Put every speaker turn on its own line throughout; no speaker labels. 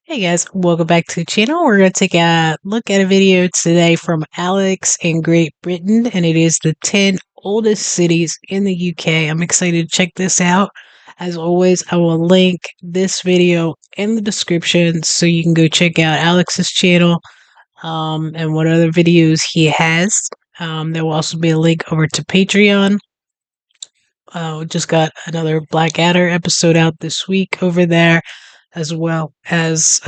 Hey guys, welcome back to the channel. We're going to take a look at a video today from Alex in Great Britain, and it is the 10 oldest cities in the UK. I'm excited to check this out. As always, I will link this video in the description so you can go check out Alex's channel and what other videos he has. There will also be a link over to Patreon. We just got another Blackadder episode out this week over there, as well as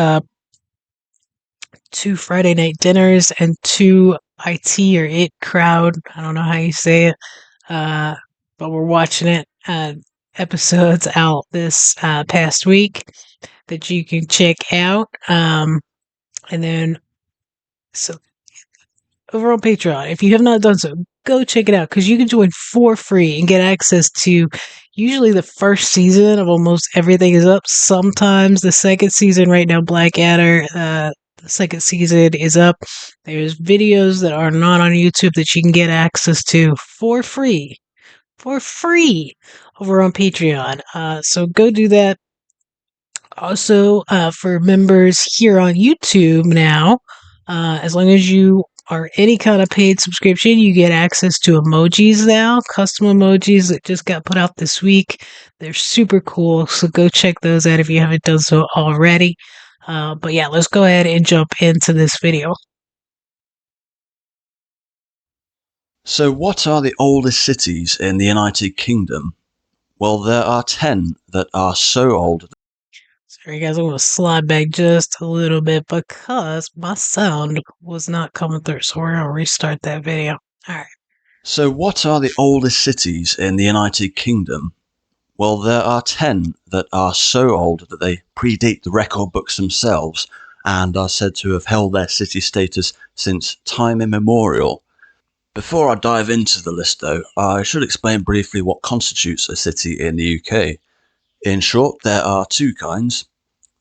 2 Friday night dinners and 2 IT or IT crowd. I don't know how you say it. But we're watching it. Episodes out this past week that you can check out. And then, so over on Patreon, if you have not done so, go check it out because you can join for free and get access to usually the first season of almost everything is up. Sometimes the second season, right now, Blackadder, the second season is up. There's videos that are not on YouTube that you can get access to for free over on Patreon. So go do that. Also, for members here on YouTube now, as long as you are any kind of paid subscription, you get access to emojis now, custom emojis that just got put out this week. They're super cool, so go check those out if you haven't done so already. But yeah, let's go ahead and jump into this video.
So what are the oldest cities in the United Kingdom? Well, there are 10 that are so old.
Sorry guys, I'm going to slide back just a little bit because my sound was not coming through, so we're going to restart that video. Alright.
So what are the oldest cities in the United Kingdom? Well, there are 10 that are so old that they predate the record books themselves and are said to have held their city status since time immemorial. Before I dive into the list though, I should explain briefly what constitutes a city in the UK. In short, there are two kinds: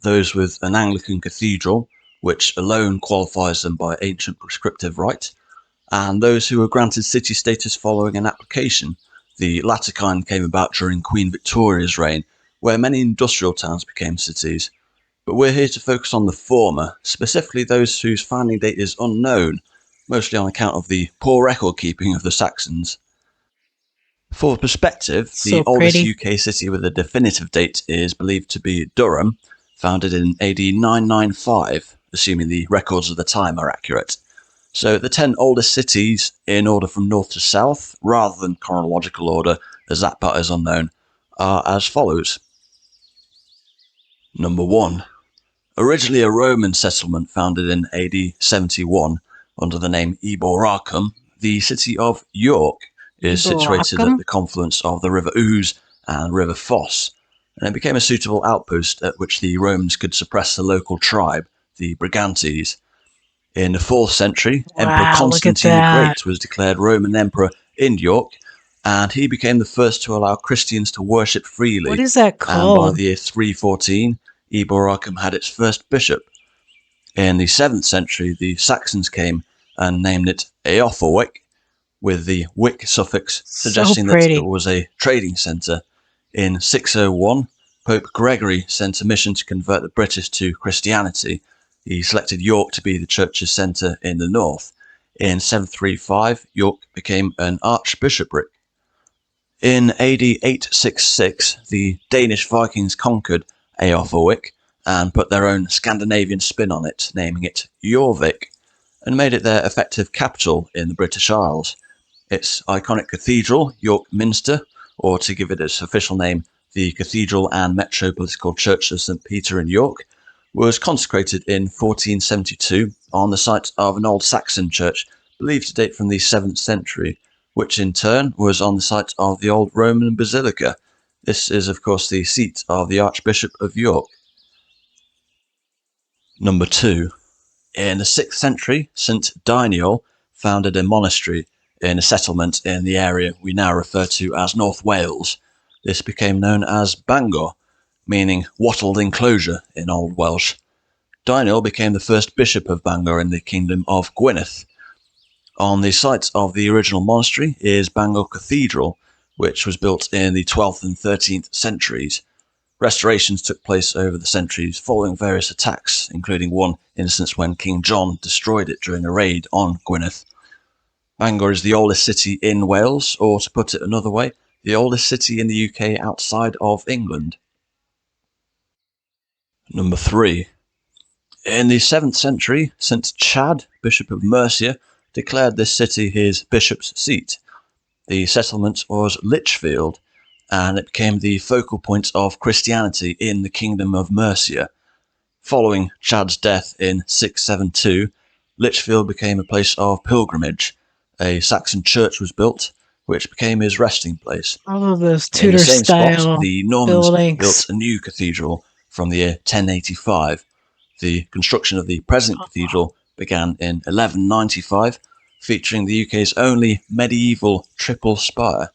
those with an Anglican cathedral, which alone qualifies them by ancient prescriptive right, and those who were granted city status following an application. The latter kind came about during Queen Victoria's reign, where many industrial towns became cities. But we're here to focus on the former, specifically those whose founding date is unknown, mostly on account of the poor record keeping of the Saxons. For perspective, the
So
oldest
pretty.
UK city with a definitive date is believed to be Durham, founded in AD 995, assuming the records of the time are accurate. So the 10 oldest cities, in order from north to south, rather than chronological order, as that part is unknown, are as follows. Number 1. Originally a Roman settlement founded in AD 71 under the name Eboracum, the city of York is situated at the confluence of the River Ouse and River Foss, and it became a suitable outpost at which the Romans could suppress the local tribe, the Brigantes. In the 4th century, Emperor
Wow, look at
Constantine the
that.
Great was declared Roman Emperor in York, and he became the first to allow Christians to worship freely.
What is that
And by
called?
the year 314, Eboracum had its first bishop. In the 7th century, the Saxons came and named it Eoforwic, with the wic suffix suggesting that it was a trading centre. In 601, Pope Gregory sent a mission to convert the British to Christianity. He selected York to be the church's centre in the north. In 735, York became an archbishopric. In AD 866, the Danish Vikings conquered Eoforwic and put their own Scandinavian spin on it, naming it Jorvik, and made it their effective capital in the British Isles. Its iconic cathedral, York Minster, or to give it its official name, the Cathedral and Metropolitan Church of St. Peter in York, was consecrated in 1472 on the site of an old Saxon church believed to date from the 7th century, which in turn was on the site of the old Roman Basilica. This is of course the seat of the Archbishop of York. Number 2. In the 6th century, St. Dine founded a monastery in a settlement in the area we now refer to as North Wales. This became known as Bangor, meaning wattled enclosure in Old Welsh. Dine became the first bishop of Bangor in the Kingdom of Gwynedd. On the site of the original monastery is Bangor Cathedral, which was built in the 12th and 13th centuries. Restorations took place over the centuries following various attacks, including one instance when King John destroyed it during a raid on Gwynedd. Bangor is the oldest city in Wales, or to put it another way, the oldest city in the UK outside of England. Number 3. In the 7th century, St. Chad, Bishop of Mercia, declared this city his bishop's seat. The settlement was Lichfield, and it became the focal point of Christianity in the Kingdom of Mercia. Following Chad's death in 672, Lichfield became a place of pilgrimage. A Saxon church was built, which became his resting place.
All of those
In the
Tudor
same spot,
style
the Normans
buildings.
built a new cathedral from the year 1085. The construction of the present cathedral began in 1195, featuring the UK's only medieval triple spire.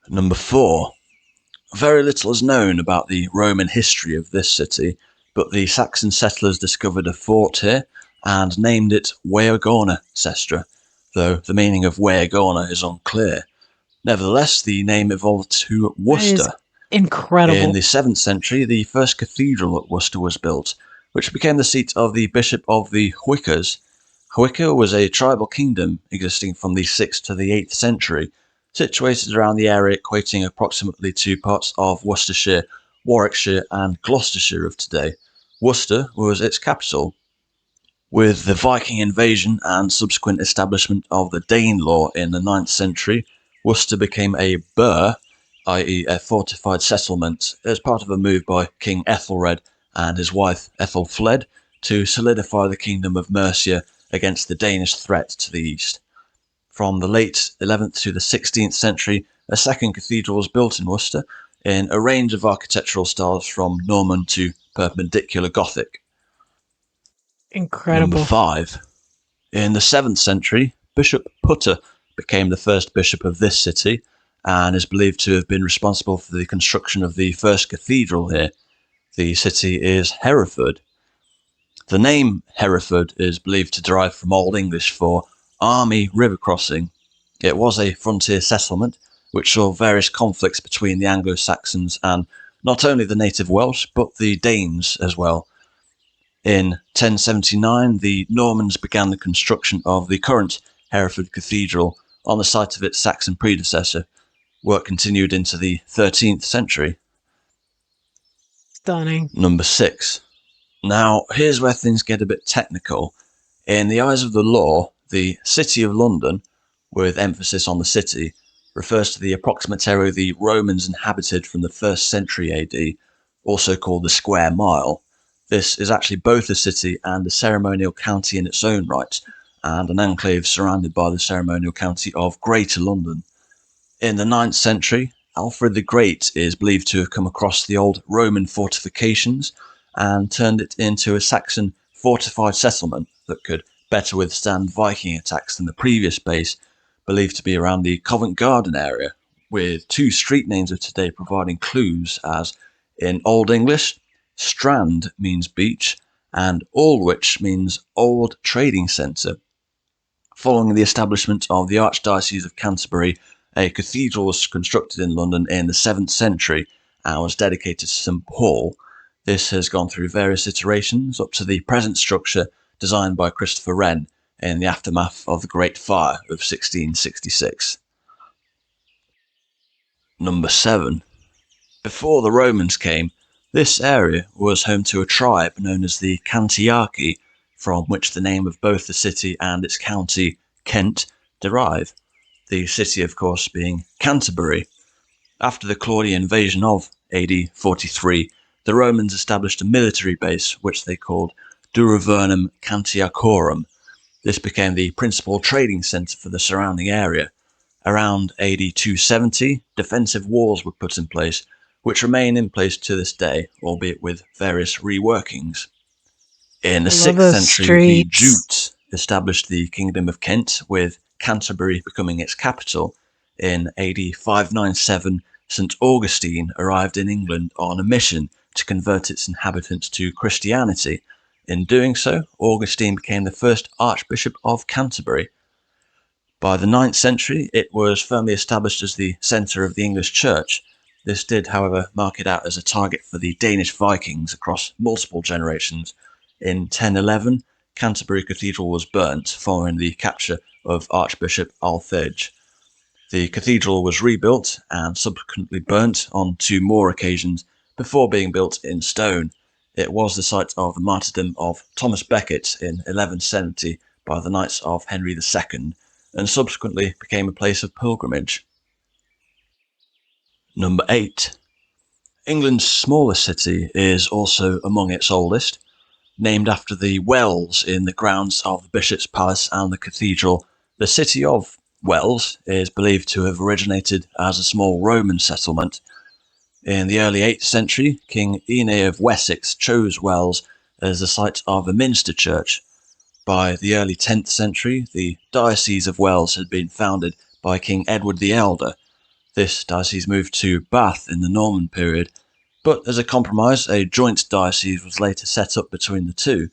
Number 4. Very little is known about the Roman history of this city, but the Saxon settlers discovered a fort here and named it Weagorna Sestra, though the meaning of Weagorna is unclear. Nevertheless, the name evolved to
That is
Worcester. In
incredible.
the 7th century, the first cathedral at Worcester was built, which became the seat of the Bishop of the Whickers. Whicker was a tribal kingdom existing from the 6th to the 8th century, situated around the area equating approximately to parts of Worcestershire, Warwickshire, and Gloucestershire of today. Worcester was its capital. With the Viking invasion and subsequent establishment of the Dane law in the 9th century, Worcester became a burh, i.e. a fortified settlement, as part of a move by King Ethelred and his wife Ethelfled to solidify the Kingdom of Mercia against the Danish threat to the east. From the late 11th to the 16th century, a second cathedral was built in Worcester in a range of architectural styles from Norman to Perpendicular Gothic. Number
Incredible.
5. In the 7th century, Bishop Putter became the first bishop of this city and is believed to have been responsible for the construction of the first cathedral here. The city is Hereford. The name Hereford is believed to derive from Old English for army river crossing. It was a frontier settlement which saw various conflicts between the Anglo-Saxons and not only the native Welsh but the Danes as well. In 1079, the Normans began the construction of the current Hereford Cathedral on the site of its Saxon predecessor. Work continued into the 13th century.
Stunning.
Number 6. Now, here's where things get a bit technical. In the eyes of the law, the City of London, with emphasis on the city, refers to the approximate area the Romans inhabited from the 1st century AD, also called the square mile. This is actually both a city and a ceremonial county in its own right, and an enclave surrounded by the ceremonial county of Greater London. In the 9th century, Alfred the Great is believed to have come across the old Roman fortifications and turned it into a Saxon fortified settlement that could better withstand Viking attacks than the previous base, believed to be around the Covent Garden area, with two street names of today providing clues, as in Old English, Strand means beach and Aldwych means old trading centre. Following the establishment of the Archdiocese of Canterbury, a cathedral was constructed in London in the 7th century and was dedicated to St Paul. This has gone through various iterations up to the present structure designed by Christopher Wren in the aftermath of the Great Fire of 1666. Number 7. Before the Romans came, this area was home to a tribe known as the Cantiaci, from which the name of both the city and its county, Kent, derive. The city, of course, being Canterbury. After the Claudian invasion of AD 43, the Romans established a military base which they called Duravernum Cantiacorum. This became the principal trading centre for the surrounding area. Around AD 270, defensive walls were put in place, which remain in place to this day, albeit with various reworkings. In the
I love
6th
those
century, the
streets.
Jutes established the Kingdom of Kent, with Canterbury becoming its capital. In AD 597, St Augustine arrived in England on a mission to convert its inhabitants to Christianity. In doing so, Augustine became the first Archbishop of Canterbury. By the 9th century, it was firmly established as the centre of the English Church. This did, however, mark it out as a target for the Danish Vikings across multiple generations. In 1011, Canterbury Cathedral was burnt following the capture of Archbishop Althege. The cathedral was rebuilt and subsequently burnt on 2 more occasions before being built in stone. It was the site of the martyrdom of Thomas Becket in 1170 by the Knights of Henry II, and subsequently became a place of pilgrimage. Number 8. England's smallest city is also among its oldest. Named after the wells in the grounds of the Bishop's Palace and the cathedral, the city of Wells is believed to have originated as a small Roman settlement. In the early 8th century, King Ine of Wessex chose Wells as the site of a minster church. By the early 10th century, the Diocese of Wells had been founded by King Edward the Elder. This diocese moved to Bath in the Norman period, but as a compromise, a joint diocese was later set up between the two,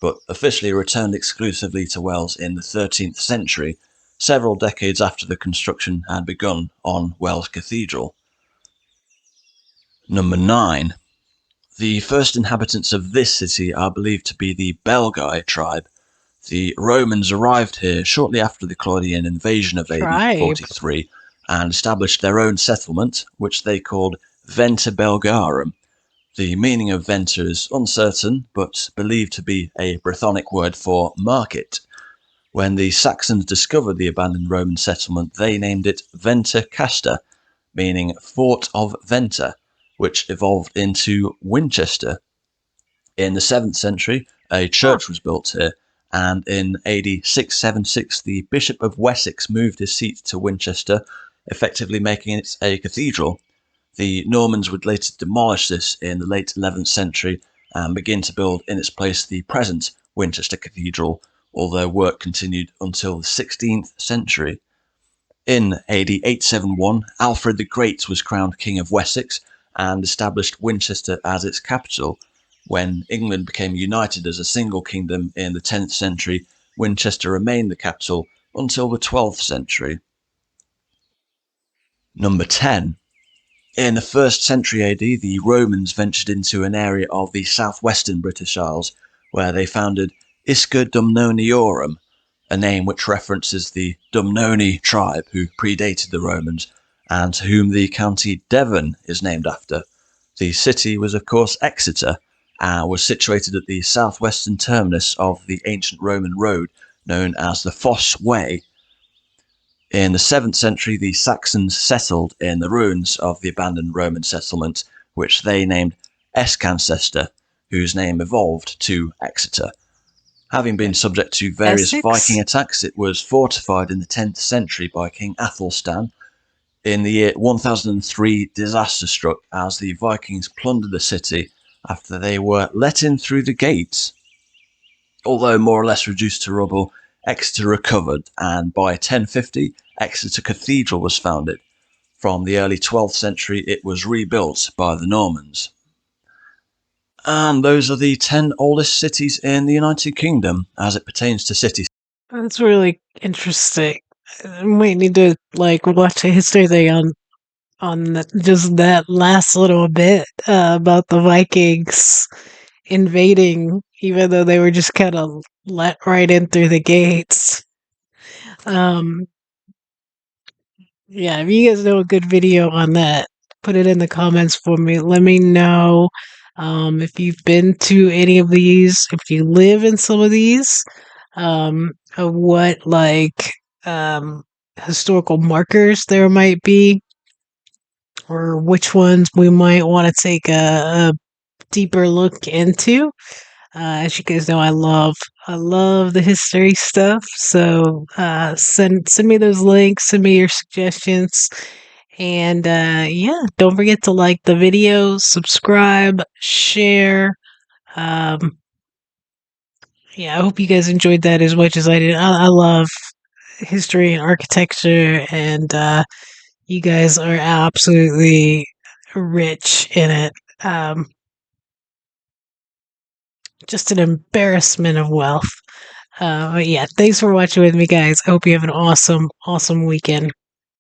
but officially returned exclusively to Wells in the 13th century, several decades after the construction had begun on Wells Cathedral. Number 9. The first inhabitants of this city are believed to be the Belgae tribe. The Romans arrived here shortly after the Claudian invasion of AD
Tribe.
43 and established their own settlement, which they called Venta Belgarum. The meaning of Venta is uncertain, but believed to be a Brythonic word for market. When the Saxons discovered the abandoned Roman settlement, they named it Venta Casta, meaning Fort of Venta, which evolved into Winchester. In the 7th century, a
Huh.
church was built here, and in AD 676, the Bishop of Wessex moved his seat to Winchester, effectively making it a cathedral. The Normans would later demolish this in the late 11th century and begin to build in its place the present Winchester Cathedral, although work continued until the 16th century. In AD 871, Alfred the Great was crowned King of Wessex and established Winchester as its capital. When England became united as a single kingdom in the 10th century, Winchester remained the capital until the 12th century. Number 10. In the 1st century AD, the Romans ventured into an area of the southwestern British Isles, where they founded Isca Dumnoniorum, a name which references the Dumnoni tribe who predated the Romans, and to whom the county Devon is named after. The city was, of course, Exeter, and was situated at the southwestern terminus of the ancient Roman road known as the Fosse Way. In the 7th century, the Saxons settled in the ruins of the abandoned Roman settlement, which they named Escancester, whose name evolved to Exeter. Having been subject to various Viking
Essex?
attacks, it was fortified in the 10th century by King Athelstan. In the year 1003, disaster struck as the Vikings plundered the city after they were let in through the gates. Although more or less reduced to rubble, Exeter recovered, and by 1050, Exeter Cathedral was founded. From the early 12th century, it was rebuilt by the Normans. And those are the 10 oldest cities in the United Kingdom as it pertains to cities.
That's really interesting. I might need to watch a history thing just that last little bit about the Vikings invading, even though they were just kind of let right in through the gates. Um, yeah, if you guys know a good video on that, put it in the comments for me. Let me know if you've been to any of these, if you live in some of these, of what historical markers there might be, or which ones we might want to take a deeper look into. As you guys know, I love the history stuff. So send me those links, send me your suggestions, and yeah, don't forget to like the video, subscribe, share. Um, yeah, I hope you guys enjoyed that as much as I did. I love history and architecture, and you guys are absolutely rich in it. Um, just an embarrassment of wealth. But yeah, thanks for watching with me, guys. I hope you have an awesome, awesome weekend.